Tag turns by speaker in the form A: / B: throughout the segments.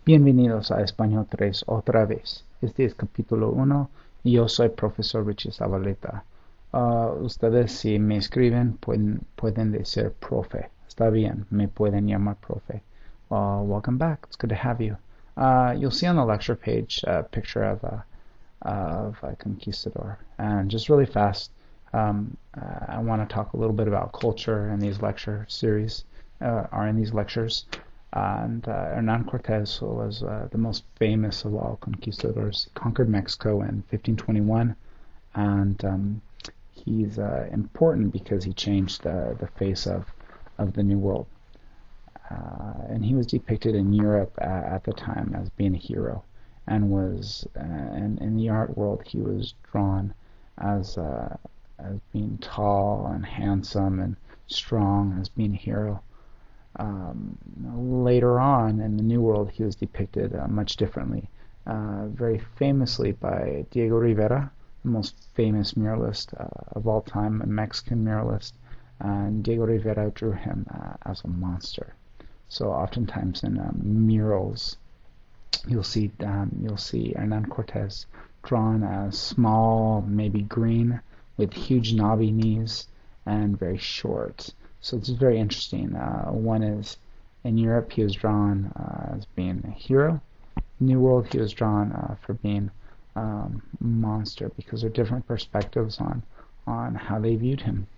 A: Bienvenidos a Español 3 otra vez. Este es capítulo 1 y yo soy profesor richie-zavaleta. Ustedes si me escriben pueden decir profe. Está bien, me pueden llamar profe. Welcome back. It's good to have you. You'll see on the lecture page a picture of a conquistador. And just really fast, I want to talk a little bit about culture in these lecture series, or in these lectures. And Hernan Cortez was the most famous of all conquistadors. He conquered Mexico in 1521, and he's important because he changed the face of the New World. And he was depicted in Europe at the time as being a hero, and was and in the art world he was drawn as being tall and handsome and strong, as being a hero. Later on in the New World, he was depicted much differently, very famously by Diego Rivera, the most famous muralist of all time, a Mexican muralist. And Diego Rivera drew him as a monster. So oftentimes in murals, you'll see Hernan Cortez drawn as small, maybe green, with huge knobby knees and very short. So it's very interesting. One is in Europe he was drawn as being a hero. New World he was drawn for being monster, because there are different perspectives on how they viewed him.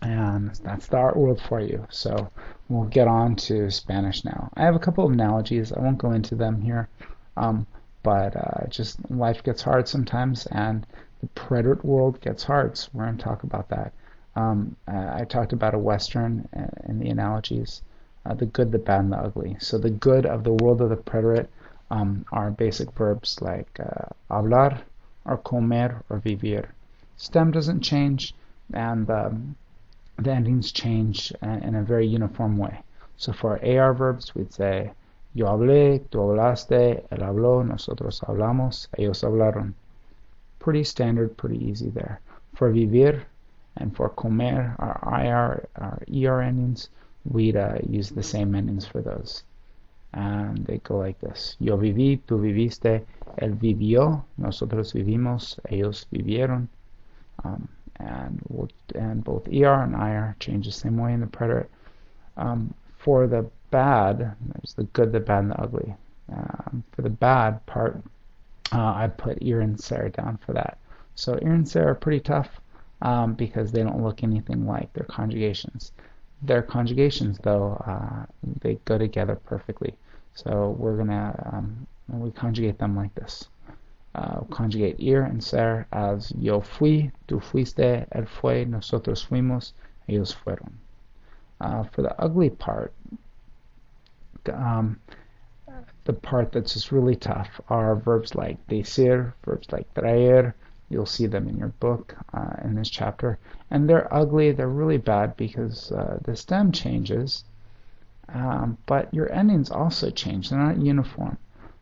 A: And that's the art world for you. So we'll get on to Spanish now. I have a couple of analogies. I won't go into them here, but just life gets hard sometimes, and the preterite world gets hard. So we're going to talk about that. I talked about a Western in the analogies, the good, the bad, and the ugly. So the good of the world of the preterite are basic verbs like hablar, or comer, or vivir. Stem doesn't change, and the endings change in a very uniform way. So for AR verbs, we'd say yo hablé, tú hablaste, él habló, nosotros hablamos, ellos hablaron. Pretty standard, pretty easy there. For vivir and for comer, our ER endings, we'd use the same endings for those. And they go like this. Yo viví, tú viviste, él vivió, nosotros vivimos, ellos vivieron. And both ER and IR change the same way in the preterite. For the bad, there's the good, the bad, and the ugly. For the bad part, I put ir and ser down for that. So ir and ser are pretty tough, because they don't look anything like their conjugations. Their conjugations, though, they go together perfectly. So we're gonna we conjugate them like this. Conjugate ir and ser as yo fui, tú fuiste, él fue, nosotros fuimos, ellos fueron. For the ugly part, the part that's just really tough are verbs like decir, verbs like traer. You'll see them in your book in this chapter. And they're ugly, they're really bad, because the stem changes, but your endings also change. They're not uniform.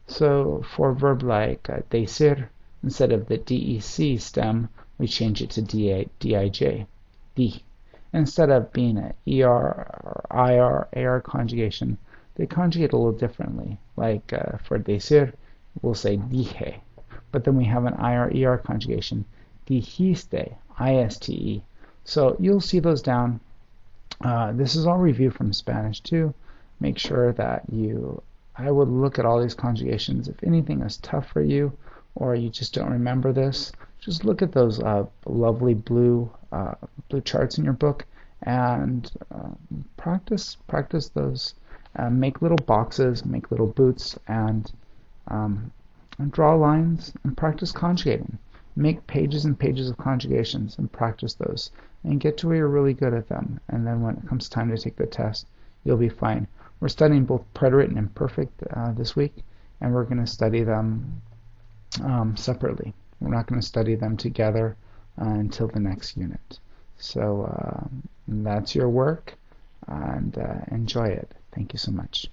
A: So for a verb like decir, instead of the DEC stem, we change it to DIJ, D. Instead of being an ER or IR, AR conjugation, they conjugate a little differently. Like for decir, we'll say dije. But then we have an IR-ER conjugation, dijiste, ISTE. So you'll see those down. This is all review from Spanish too. Make sure that I would look at all these conjugations. If anything is tough for you, or you just don't remember this, just look at those lovely blue charts in your book and practice those. Make little boxes, make little boots, and draw lines and practice conjugating. Make pages and pages of conjugations and practice those, and get to where you're really good at them. And then when it comes time to take the test, you'll be fine. We're studying both preterite and imperfect this week, and we're going to study them separately. We're not going to study them together until the next unit. So that's your work, and enjoy it. Thank you so much.